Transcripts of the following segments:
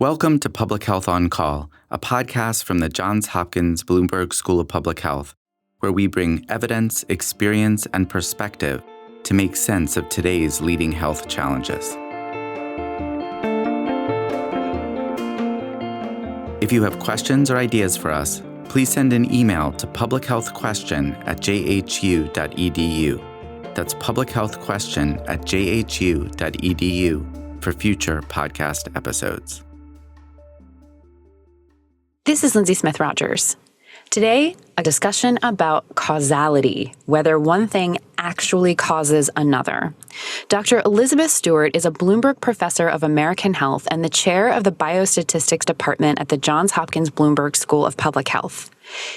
Welcome to Public Health on Call, a podcast from the Johns Hopkins Bloomberg School of Public Health, where we bring evidence, experience, and perspective to make sense of today's leading health challenges. If you have questions or ideas for us, please send an email to publichealthquestion@jhu.edu. That's publichealthquestion@jhu.edu for future podcast episodes. This is Lindsay Smith-Rogers. Today, a discussion about causality, whether one thing actually causes another. Dr. Elizabeth Stuart is a Bloomberg Professor of American Health and the chair of the Biostatistics Department at the Johns Hopkins Bloomberg School of Public Health.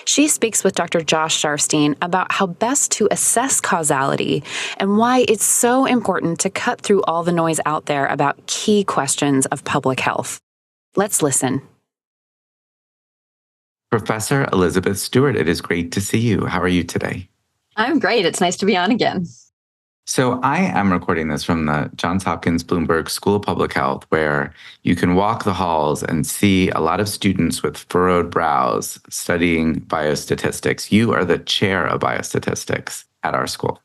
She speaks with Dr. Josh Sharfstein about how best to assess causality and why it's so important to cut through all the noise out there about key questions of public health. Let's listen. Professor Elizabeth Stuart, it is great to see you. How are you today? I'm great. It's nice to be on again. So I am recording this from the Johns Hopkins Bloomberg School of Public Health, where you can walk the halls and see a lot of students with furrowed brows studying biostatistics. You are the chair of biostatistics at our school.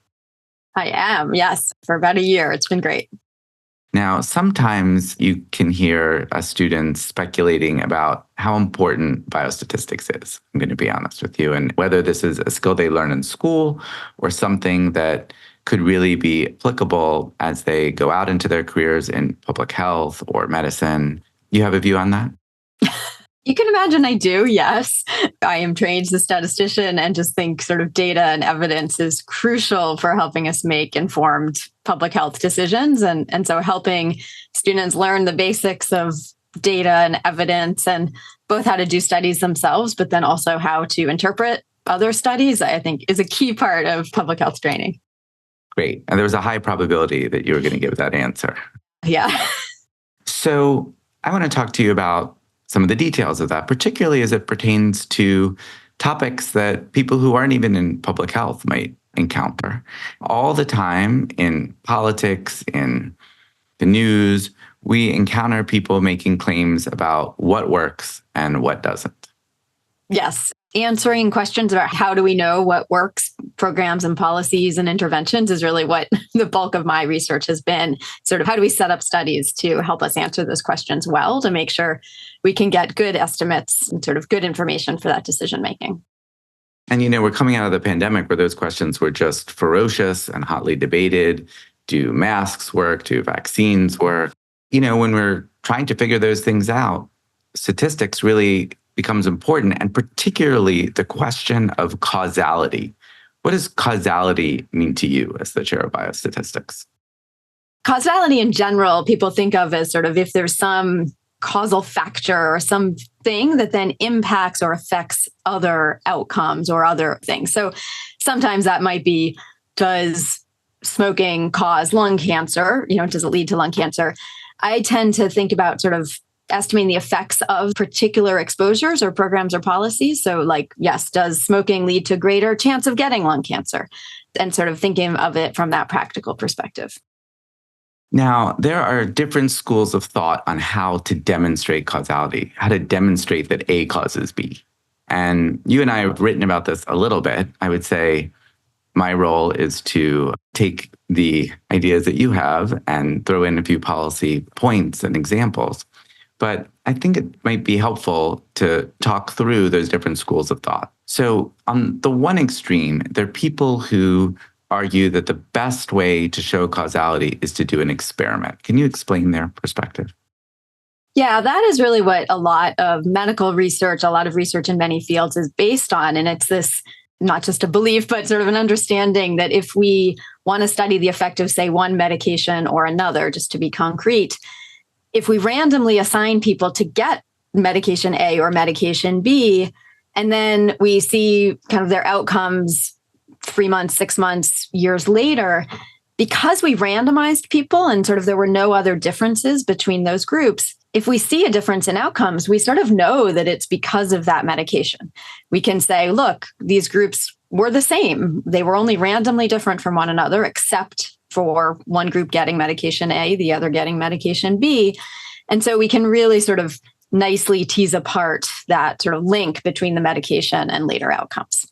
I am, yes, for about a year. It's been great. Now, sometimes you can hear students speculating about how important biostatistics is. I'm going to be honest with you, and whether this is a skill they learn in school or something that could really be applicable as they go out into their careers in public health or medicine. You have a view on that? You can imagine I do, yes. I am trained as a statistician and just think sort of data and evidence is crucial for helping us make informed public health decisions. And so helping students learn the basics of data and evidence and both how to do studies themselves, but then also how to interpret other studies, I think is a key part of public health training. Great. And there was a high probability that you were going to give that answer. Yeah. So I want to talk to you about some of the details of that, particularly as it pertains to topics that people who aren't even in public health might encounter. All the time in politics, in the news, we encounter people making claims about what works and what doesn't. Yes. Answering questions about how do we know what works, programs and policies and interventions is really what the bulk of my research has been. Sort of how do we set up studies to help us answer those questions well, to make sure we can get good estimates and sort of good information for that decision making. And, we're coming out of the pandemic where those questions were just ferocious and hotly debated. Do masks work? Do vaccines work? When we're trying to figure those things out, statistics really becomes important, and particularly the question of causality. What does causality mean to you as the chair of biostatistics? Causality in general, people think of as sort of if there's some causal factor or something that then impacts or affects other outcomes or other things. So sometimes that might be, does smoking cause lung cancer? Does it lead to lung cancer? I tend to think about sort of estimating the effects of particular exposures or programs or policies. So yes, does smoking lead to greater chance of getting lung cancer? And sort of thinking of it from that practical perspective. Now, there are different schools of thought on how to demonstrate causality, how to demonstrate that A causes B. And you and I have written about this a little bit. I would say my role is to take the ideas that you have and throw in a few policy points and examples. But I think it might be helpful to talk through those different schools of thought. So on the one extreme, there are people who argue that the best way to show causality is to do an experiment. Can you explain their perspective? Yeah, that is really what a lot of medical research, a lot of research in many fields is based on. And it's this, not just a belief, but sort of an understanding that if we want to study the effect of, say, one medication or another, just to be concrete, if we randomly assign people to get medication A or medication B, and then we see kind of their outcomes 3 months, 6 months, years later, because we randomized people and sort of there were no other differences between those groups, if we see a difference in outcomes, we sort of know that it's because of that medication. We can say, look, these groups were the same. They were only randomly different from one another, except for one group getting medication A, the other getting medication B. And so we can really sort of nicely tease apart that sort of link between the medication and later outcomes.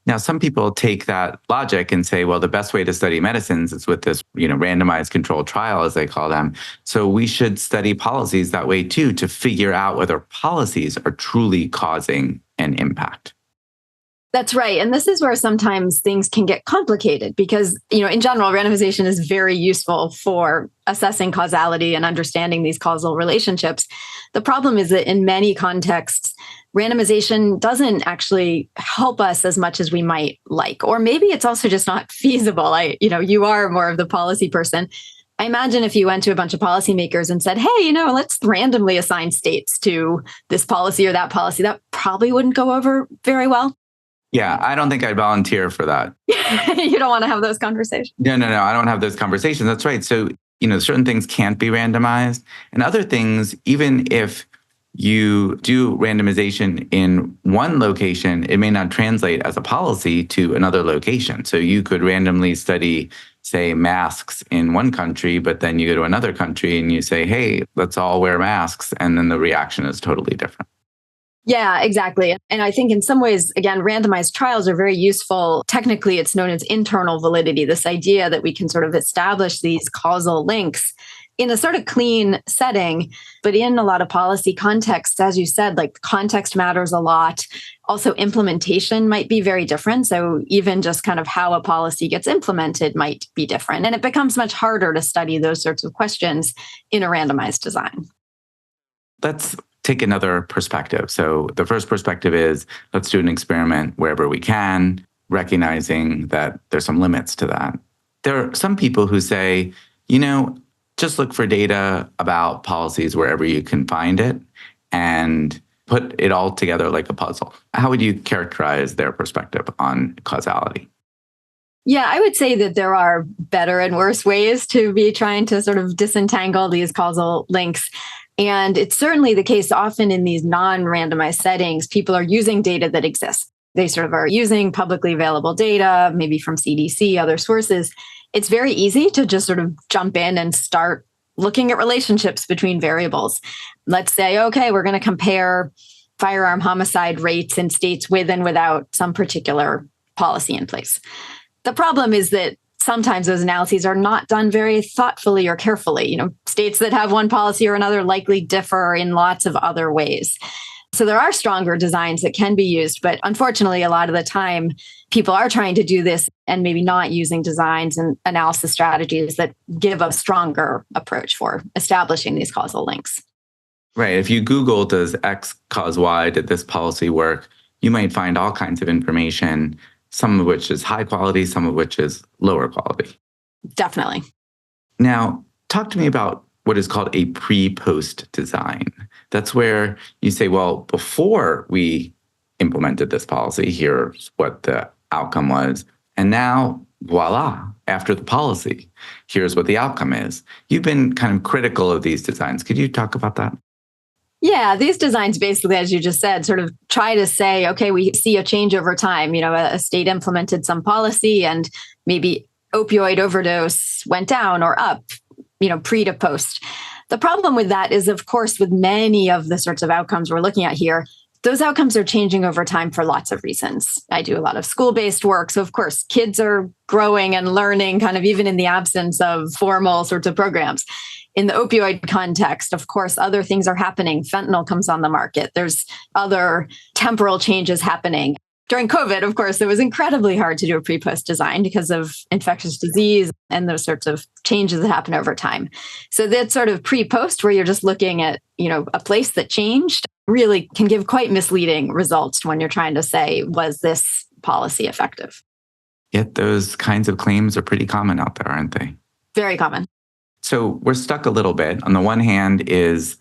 Now, some people take that logic and say, well, the best way to study medicines is with this, randomized controlled trial, as they call them. So we should study policies that way too, to figure out whether policies are truly causing an impact. That's right. And this is where sometimes things can get complicated because, in general, randomization is very useful for assessing causality and understanding these causal relationships. The problem is that in many contexts, randomization doesn't actually help us as much as we might like, or maybe it's also just not feasible. You are more of the policy person. I imagine if you went to a bunch of policymakers and said, hey, let's randomly assign states to this policy or that policy, that probably wouldn't go over very well. Yeah, I don't think I'd volunteer for that. You don't want to have those conversations. No, I don't have those conversations. That's right. So, certain things can't be randomized. And other things, even if you do randomization in one location, it may not translate as a policy to another location. So you could randomly study, say, masks in one country, but then you go to another country and you say, hey, let's all wear masks. And then the reaction is totally different. Yeah, exactly. And I think in some ways, again, randomized trials are very useful. Technically, it's known as internal validity, this idea that we can sort of establish these causal links in a sort of clean setting. But in a lot of policy contexts, as you said, like context matters a lot. Also, implementation might be very different. So even just kind of how a policy gets implemented might be different. And it becomes much harder to study those sorts of questions in a randomized design. Let's take another perspective. So the first perspective is let's do an experiment wherever we can, recognizing that there's some limits to that. There are some people who say, just look for data about policies wherever you can find it and put it all together like a puzzle. How would you characterize their perspective on causality? Yeah, I would say that there are better and worse ways to be trying to sort of disentangle these causal links. And it's certainly the case often in these non-randomized settings, people are using data that exists. They sort of are using publicly available data, maybe from CDC, other sources. It's very easy to just sort of jump in and start looking at relationships between variables. Let's say, okay, we're going to compare firearm homicide rates in states with and without some particular policy in place. The problem is that sometimes those analyses are not done very thoughtfully or carefully. States that have one policy or another likely differ in lots of other ways. So there are stronger designs that can be used, but unfortunately, a lot of the time, people are trying to do this and maybe not using designs and analysis strategies that give a stronger approach for establishing these causal links. Right. If you Google, does X cause Y, did this policy work? You might find all kinds of information, some of which is high quality, some of which is lower quality. Definitely. Now, talk to me about what is called a pre-post design. That's where you say, well, before we implemented this policy, here's what the outcome was. And now, voila, after the policy, here's what the outcome is. You've been kind of critical of these designs. Could you talk about that? Yeah, these designs basically, as you just said, sort of try to say, okay, we see a change over time. A state implemented some policy and maybe opioid overdose went down or up, pre to post. The problem with that is, of course, with many of the sorts of outcomes we're looking at here, those outcomes are changing over time for lots of reasons. I do a lot of school-based work. So, of course, kids are growing and learning kind of even in the absence of formal sorts of programs. In the opioid context, of course, other things are happening. Fentanyl comes on the market. There's other temporal changes happening. During COVID, of course, it was incredibly hard to do a pre-post design because of infectious disease and those sorts of changes that happen over time. So that sort of pre-post where you're just looking at, a place that changed really can give quite misleading results when you're trying to say, was this policy effective? Yet those kinds of claims are pretty common out there, aren't they? Very common. So we're stuck a little bit. On the one hand is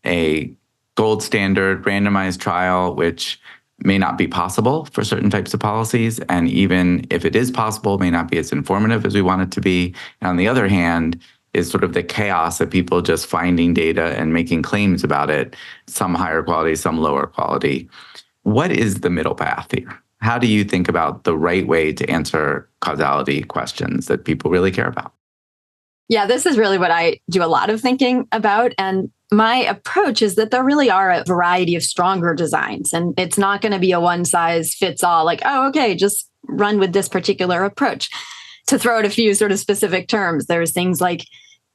a gold standard randomized trial, which may not be possible for certain types of policies. And even if it is possible, may not be as informative as we want it to be. And on the other hand is sort of the chaos of people just finding data and making claims about it, some higher quality, some lower quality. What is the middle path here? How do you think about the right way to answer causality questions that people really care about? Yeah, this is really what I do a lot of thinking about. And my approach is that there really are a variety of stronger designs. And it's not going to be a one size fits all, like, oh, okay, just run with this particular approach. To throw out a few sort of specific terms, there's things like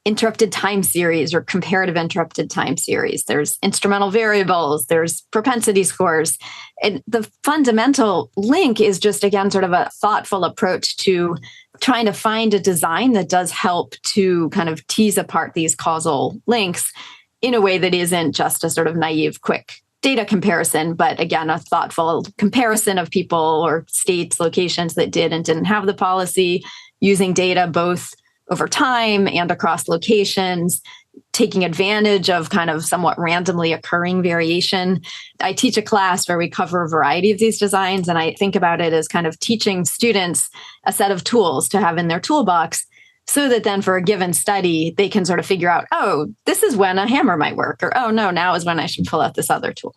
interrupted time series or comparative interrupted time series. There's instrumental variables, there's propensity scores. And the fundamental link is just, again, sort of a thoughtful approach to trying to find a design that does help to kind of tease apart these causal links in a way that isn't just a sort of naive, quick data comparison, but again, a thoughtful comparison of people or states, locations that did and didn't have the policy, using data both over time and across locations, taking advantage of kind of somewhat randomly occurring variation. I teach a class where we cover a variety of these designs, and I think about it as kind of teaching students a set of tools to have in their toolbox so that then for a given study, they can sort of figure out, oh, this is when a hammer might work, or, oh, no, now is when I should pull out this other tool.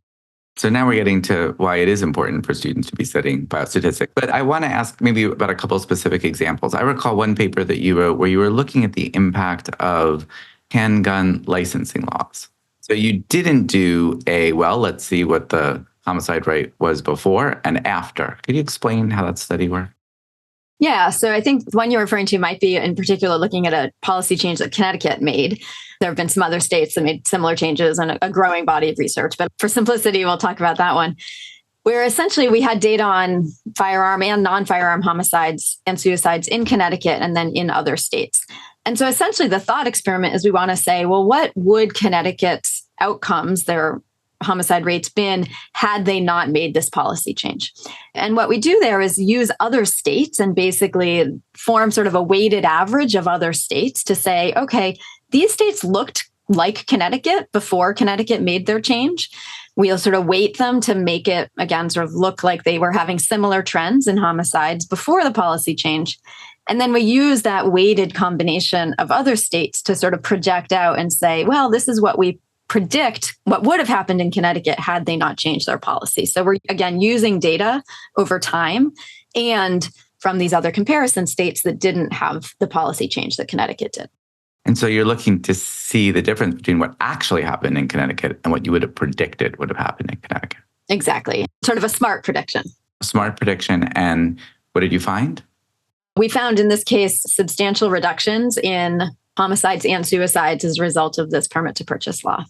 So now we're getting to why it is important for students to be studying biostatistics. But I want to ask maybe about a couple of specific examples. I recall one paper that you wrote where you were looking at the impact of handgun licensing laws. So you didn't do let's see what the homicide rate was before and after. Could you explain how that study worked? Yeah, so I think the one you're referring to might be in particular looking at a policy change that Connecticut made. There have been some other states that made similar changes and a growing body of research. But for simplicity, we'll talk about that one, where essentially we had data on firearm and non-firearm homicides and suicides in Connecticut and then in other states. And so essentially the thought experiment is we want to say, well, what would Connecticut's outcomes, their homicide rates, been had they not made this policy change? And what we do there is use other states and basically form sort of a weighted average of other states to say, okay, these states looked like Connecticut before Connecticut made their change. We'll sort of weight them to make it, again, sort of look like they were having similar trends in homicides before the policy change. And then we use that weighted combination of other states to sort of project out and say, well, this is what we predict what would have happened in Connecticut had they not changed their policy. So we're, again, using data over time and from these other comparison states that didn't have the policy change that Connecticut did. And so you're looking to see the difference between what actually happened in Connecticut and what you would have predicted would have happened in Connecticut. Exactly. Sort of a smart prediction. Smart prediction. And what did you find? We found in this case substantial reductions in homicides and suicides as a result of this permit to purchase law.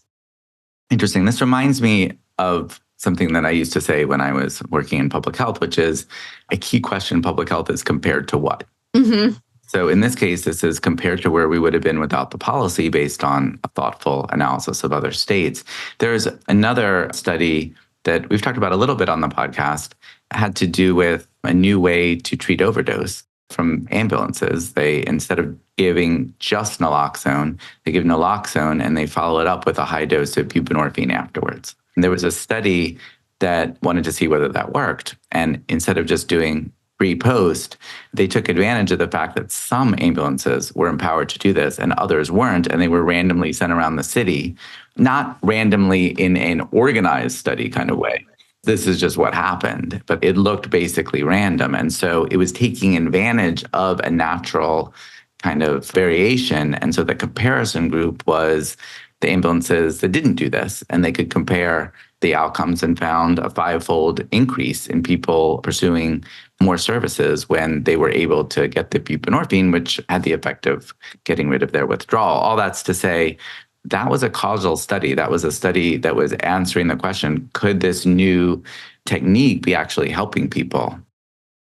Interesting. This reminds me of something that I used to say when I was working in public health, which is a key question in public health is compared to what? Mm-hmm. So in this case, this is compared to where we would have been without the policy based on a thoughtful analysis of other states. There's another study that we've talked about a little bit on the podcast, had to do with a new way to treat overdose from ambulances. They, instead of giving just naloxone, they give naloxone and they follow it up with a high dose of buprenorphine afterwards. And there was a study that wanted to see whether that worked. And instead of just doing pre-post, they took advantage of the fact that some ambulances were empowered to do this and others weren't, and they were randomly sent around the city, not randomly in an organized study kind of way. This is just what happened, but it looked basically random. And so it was taking advantage of a natural kind of variation. And so the comparison group was the ambulances that didn't do this, and they could compare the outcomes and found a 5-fold increase in people pursuing more services when they were able to get the buprenorphine, which had the effect of getting rid of their withdrawal. All that's to say, that was a causal study. That was a study that was answering the question, could this new technique be actually helping people?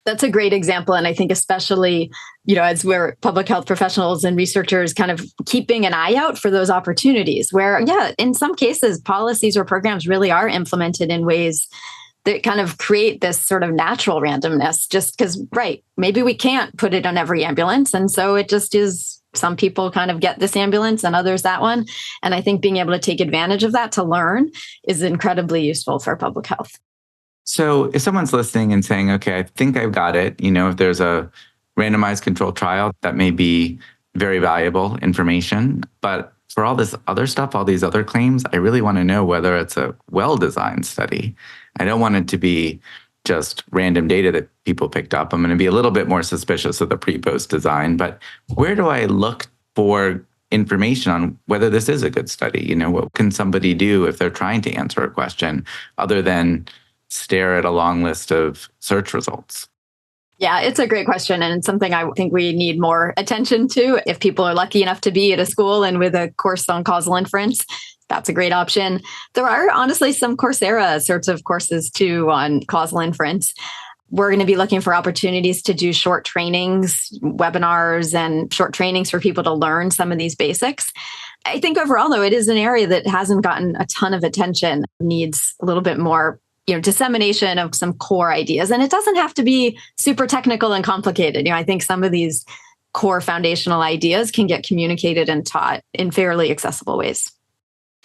That's a great example. And I think especially, as we're public health professionals and researchers kind of keeping an eye out for those opportunities where, in some cases, policies or programs really are implemented in ways that kind of create this sort of natural randomness just because, maybe we can't put it on every ambulance. And so it just is, some people kind of get this ambulance and others that one. And I think being able to take advantage of that to learn is incredibly useful for public health. So if someone's listening and saying, okay, I think I've got it, if there's a randomized controlled trial, that may be very valuable information. But for all this other stuff, all these other claims, I really want to know whether it's a well-designed study. I don't want it to be just random data that people picked up. I'm going to be a little bit more suspicious of the pre-post design. But where do I look for information on whether this is a good study. What can somebody do if they're trying to answer a question other than stare at a long list of search results? Yeah, it's a great question, and it's something I think we need more attention to. If people are lucky enough to be at a school and with a course on causal inference, that's a great option. There are honestly some Coursera sorts of courses too on causal inference. We're going to be looking for opportunities to do short trainings, webinars, and short trainings for people to learn some of these basics. I think overall, though, it is an area that hasn't gotten a ton of attention, needs a little bit more dissemination of some core ideas. And it doesn't have to be super technical and complicated. I think some of these core foundational ideas can get communicated and taught in fairly accessible ways.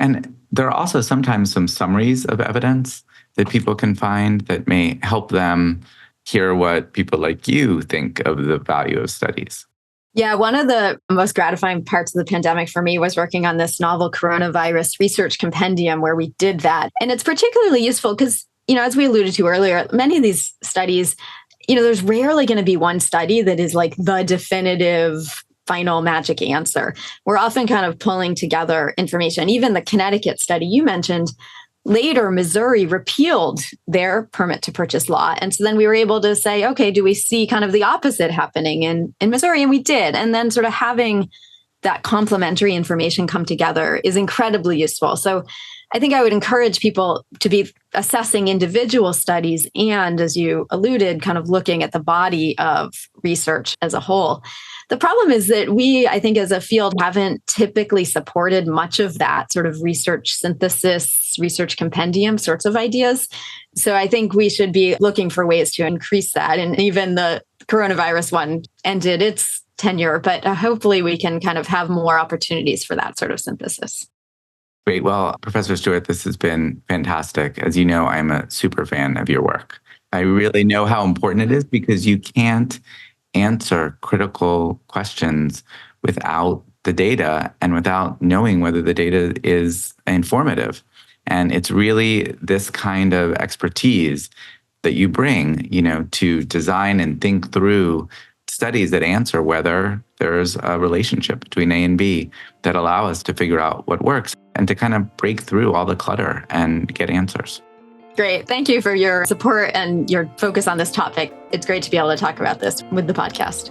And there are also sometimes some summaries of evidence that people can find that may help them hear what people like you think of the value of studies. Yeah, one of the most gratifying parts of the pandemic for me was working on this novel coronavirus research compendium where we did that. And it's particularly useful because, as we alluded to earlier, many of these studies, there's rarely going to be one study that is like the definitive final magic answer. We're often kind of pulling together information. Even the Connecticut study you mentioned, later Missouri repealed their permit to purchase law. And so then we were able to say, okay, do we see kind of the opposite happening in Missouri? And we did. And then sort of having that complementary information come together is incredibly useful. So I think I would encourage people to be assessing individual studies and, as you alluded, kind of looking at the body of research as a whole. The problem is that we, I think, as a field, haven't typically supported much of that sort of research synthesis, research compendium sorts of ideas. So I think we should be looking for ways to increase that. And even the coronavirus one ended its tenure, but hopefully we can kind of have more opportunities for that sort of synthesis. Great. Well, Professor Stuart, this has been fantastic. As you know, I'm a super fan of your work. I really know how important it is because you can't answer critical questions without the data and without knowing whether the data is informative. And it's really this kind of expertise that you bring, to design and think through studies that answer whether there's a relationship between A and B that allow us to figure out what works and to kind of break through all the clutter and get answers. Great. Thank you for your support and your focus on this topic. It's great to be able to talk about this with the podcast.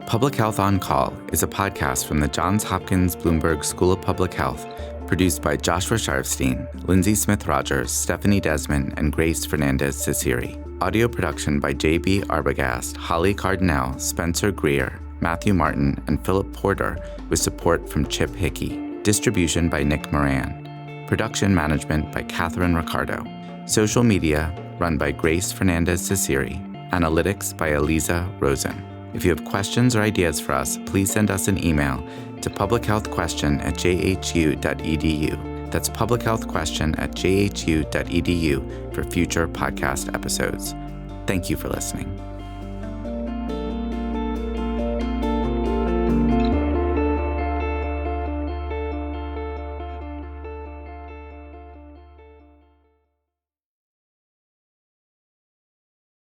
Public Health on Call is a podcast from the Johns Hopkins Bloomberg School of Public Health, produced by Joshua Sharfstein, Lindsay Smith-Rogers, Stephanie Desmond, and Grace Fernandez-Ciceri. Audio production by J.B. Arbogast, Holly Cardinale, Spencer Greer, Matthew Martin, and Philip Porter, with support from Chip Hickey. Distribution by Nick Moran. Production management by Catherine Ricardo. Social media run by Grace Fernandez-Ciceri. Analytics by Eliza Rosen. If you have questions or ideas for us, please send us an email to publichealthquestion@jhu.edu. That's publichealthquestion@jhu.edu for future podcast episodes. Thank you for listening.